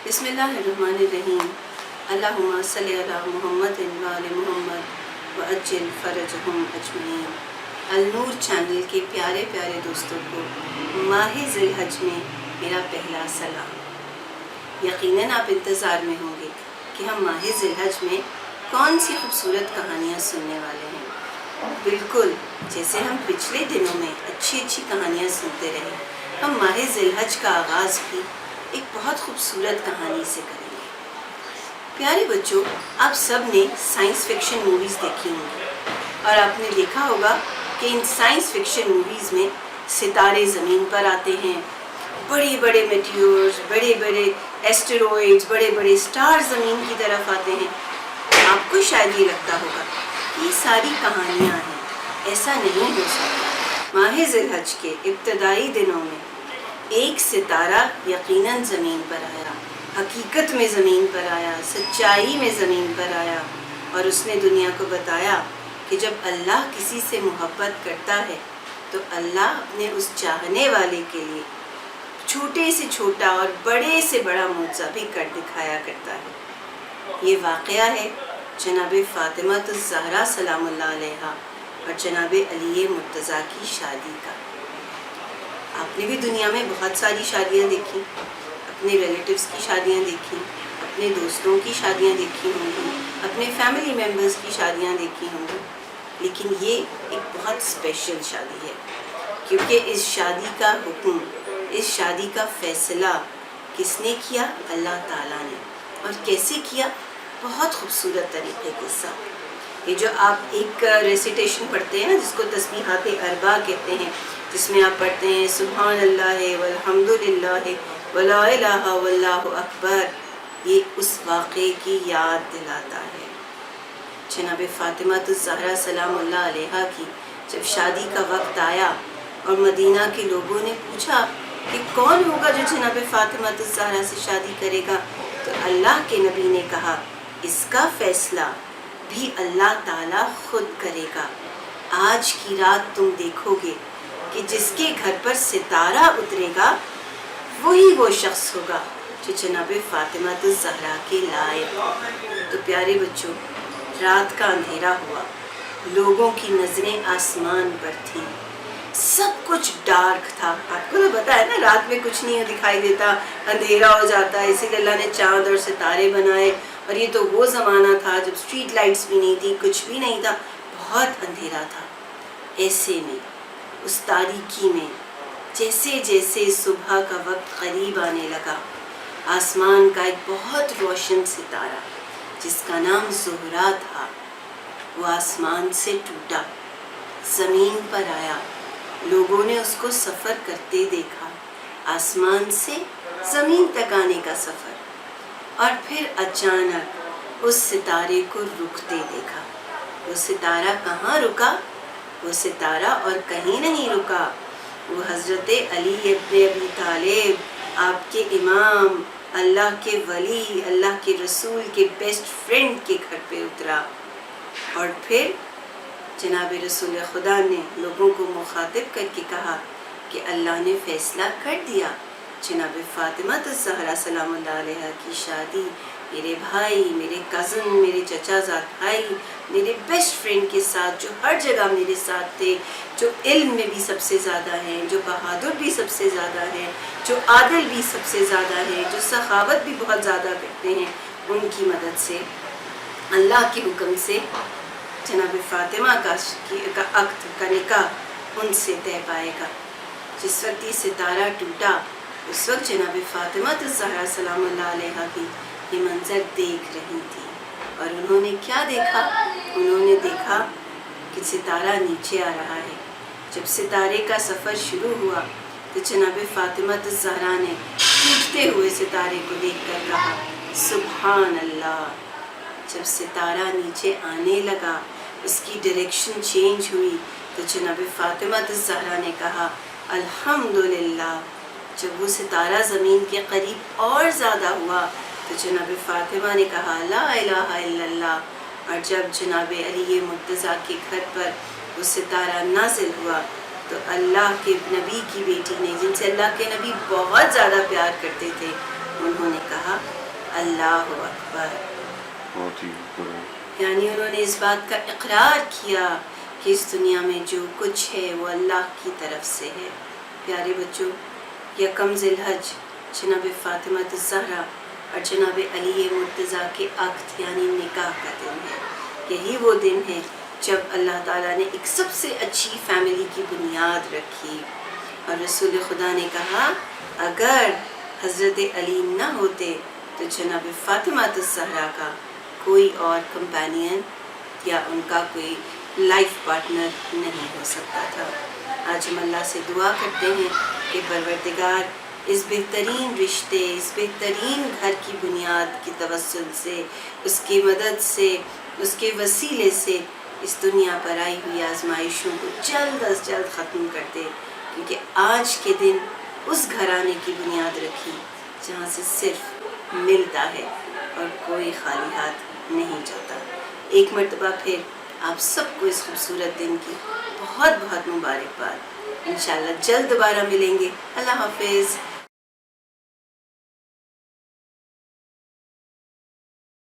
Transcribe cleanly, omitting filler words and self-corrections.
بسم اللہ الرحمن الرحیم اللہم صلی علی محمد و آل محمد وعجل فرجہم اجمعین۔ النور چینل کے پیارے پیارے دوستوں کو ماہ ذی الحج میں میرا پہلا سلام۔ یقیناً آپ انتظار میں ہوں گے کہ ہم ماہ ذی الحج میں کون سی خوبصورت کہانیاں سننے والے ہیں۔ بالکل جیسے ہم پچھلے دنوں میں اچھی اچھی کہانیاں سنتے رہے، ہم ماہ ذی الحج کا آغاز بھی ایک بہت خوبصورت کہانی سے کریں گے۔ پیارے بچوں، آپ سب نے سائنس فکشن موویز دیکھی ہوں گی اور آپ نے دیکھا ہوگا کہ ان سائنس فکشن موویز میں ستارے زمین پر آتے ہیں، بڑے بڑے میٹیورز، بڑے بڑے ایسٹروئڈز، بڑے بڑے سٹار زمین کی طرف آتے ہیں۔ آپ کو شاید یہ لگتا ہوگا کہ یہ ساری کہانیاں ہیں، ایسا نہیں ہو سکتا۔ ماہ ذی الحج کے ابتدائی دنوں میں ایک ستارہ یقیناً زمین پر آیا، حقیقت میں زمین پر آیا، سچائی میں زمین پر آیا، اور اس نے دنیا کو بتایا کہ جب اللہ کسی سے محبت کرتا ہے تو اللہ اپنے اس چاہنے والے کے لیے چھوٹے سے چھوٹا اور بڑے سے بڑا معجزہ بھی کر دکھایا کرتا ہے۔ یہ واقعہ ہے جناب فاطمہ الزہرا سلام اللہ علیہا اور جناب علی مرتضیٰ کی شادی کا۔ آپ نے بھی دنیا میں بہت ساری شادیاں دیکھی، اپنے ریلیٹیوز کی شادیاں دیکھی، اپنے دوستوں کی شادیاں دیکھی ہوں گی، اپنے فیملی ممبرز کی شادیاں دیکھی ہوں گی، لیکن یہ ایک بہت اسپیشل شادی ہے، کیونکہ اس شادی کا حکم، اس شادی کا فیصلہ کس نے کیا؟ اللہ تعالیٰ نے۔ اور کیسے کیا؟ بہت خوبصورت طریقے کے ساتھ۔ یہ جو آپ ایک ریسیٹیشن پڑھتے ہیں جس کو تسبیحات اربع کہتے ہیں، جس میں آپ پڑھتے ہیں سبحان اللہ والحمد للہ ولا الہ واللہ اکبر، یہ اس واقعے کی یاد دلاتا ہے۔ جناب فاطمہ الزہرا سلام اللہ علیہا کی جب شادی کا وقت آیا اور مدینہ کے لوگوں نے پوچھا کہ کون ہوگا جو جناب فاطمہ الزہرا سے شادی کرے گا، تو اللہ کے نبی نے کہا اس کا فیصلہ بھی اللہ تعالیٰ خود کرے گا۔ آج کی رات تم دیکھو گے کہ جس کے گھر پر ستارہ اترے گا وہی وہ شخص ہوگا جو جناب فاطمہ الزہرا کے لائق ہو۔ تو پیارے بچوں، رات کا اندھیرا ہوا، لوگوں کی نظریں آسمان پر تھیں، سب کچھ ڈارک تھا۔ آپ کو تو پتا ہے نا، رات میں کچھ نہیں دکھائی دیتا، اندھیرا ہو جاتا ہے، اسی لیے اللہ نے چاند اور ستارے بنائے۔ اور یہ تو وہ زمانہ تھا جب اسٹریٹ لائٹس بھی نہیں تھی، کچھ بھی نہیں تھا، بہت اندھیرا تھا۔ ایسے میں اس تاریکی میں جیسے جیسے صبح کا وقت قریب آنے لگا، آسمان کا ایک بہت روشن ستارہ جس کا نام زہرا تھا، وہ آسمان سے ٹوٹا، زمین پر آیا۔ لوگوں نے اس کو سفر کرتے دیکھا، آسمان سے زمین تک آنے کا سفر، اور پھر اچانک اس ستارے کو رکتے دیکھا۔ وہ ستارہ کہاں رکا؟ وہ ستارہ اور کہیں نہیں رکا، وہ حضرت علی ابن ابی طالب، آپ کے امام، اللہ کے ولی، اللہ کے رسول کے بیسٹ فرینڈ کے گھر پہ اترا۔ اور پھر جناب رسول خدا نے لوگوں کو مخاطب کر کے کہا کہ اللہ نے فیصلہ کر دیا، جناب فاطمہ الزہرا سلام اللہ علیہا کی شادی میرے بھائی، میرے کزن، میرے چچا زاد بھائی، میرے بیسٹ فرینڈ کے ساتھ، جو ہر جگہ میرے ساتھ تھے، جو علم میں بھی سب سے زیادہ ہیں، جو بہادر بھی سب سے زیادہ ہیں، جو عادل بھی سب سے زیادہ ہیں، جو سخاوت بھی بہت زیادہ کرتے ہیں، ان کی مدد سے، اللہ کے حکم سے جناب فاطمہ کا عقد کا نکاح ان سے طے پائے گا۔ جس وقت یہ ستارہ ٹوٹا، اس وقت جناب فاطمہ الزہرا سلام اللہ علیہا بھی یہ منظر دیکھ رہی تھی، اور انہوں نے کیا دیکھا؟ انہوں نے دیکھا کہ ستارہ نیچے آ رہا ہے۔ جب ستارے کا سفر شروع ہوا تو جناب فاطمہ الزہرا نے ٹوٹتے ہوئے ستارے کو دیکھ کر کہا سبحان اللہ۔ جب ستارہ نیچے آنے لگا، اس کی ڈائریکشن چینج ہوئی، تو جناب فاطمہ الزہرا نے کہا الحمدللہ۔ جب وہ ستارہ زمین کے قریب اور زیادہ ہوا تو جناب فاطمہ نے کہا لا الہ الا اللہ۔ اور جب جناب علی مرتضیٰ کے گھر پر وہ ستارہ نازل ہوا تو اللہ کے نبی کی بیٹی نے، جن سے اللہ کے نبی بہت زیادہ پیار کرتے تھے، انہوں نے کہا اللہ اکبر. بہت ہی یعنی انہوں نے اس بات کا اقرار کیا کہ اس دنیا میں جو کچھ ہے وہ اللہ کی طرف سے ہے. پیارے بچوں، یکم ذی الحج جناب فاطمہ الزہرا اور جناب علی مرتضیٰ کے عقد یعنی نکاح کا دن ہے. یہی وہ دن ہے جب اللہ تعالیٰ نے ایک سب سے اچھی فیملی کی بنیاد رکھی، اور رسول خدا نے کہا اگر حضرت علی نہ ہوتے تو جناب فاطمہ الزہرا کا کوئی اور کمپینین یا ان کا کوئی لائف پارٹنر نہیں ہو سکتا تھا. آج ہم اللہ سے دعا کرتے ہیں کہ پروردگار اس بہترین رشتے، اس بہترین گھر کی بنیاد کی توسل سے، اس کی مدد سے، اس کے وسیلے سے اس دنیا پر آئی ہوئی آزمائشوں کو جلد از جلد ختم کر دے، کیونکہ آج کے دن اس گھرانے کی بنیاد رکھی جہاں سے صرف ملتا ہے اور کوئی خالی ہاتھ نہیں جاتا. ایک مرتبہ پھر آپ سب کو اس خوبصورت دن کی بہت بہت مبارکباد. انشاءاللہ جلد دوبارہ ملیں گے. اللہ حافظ.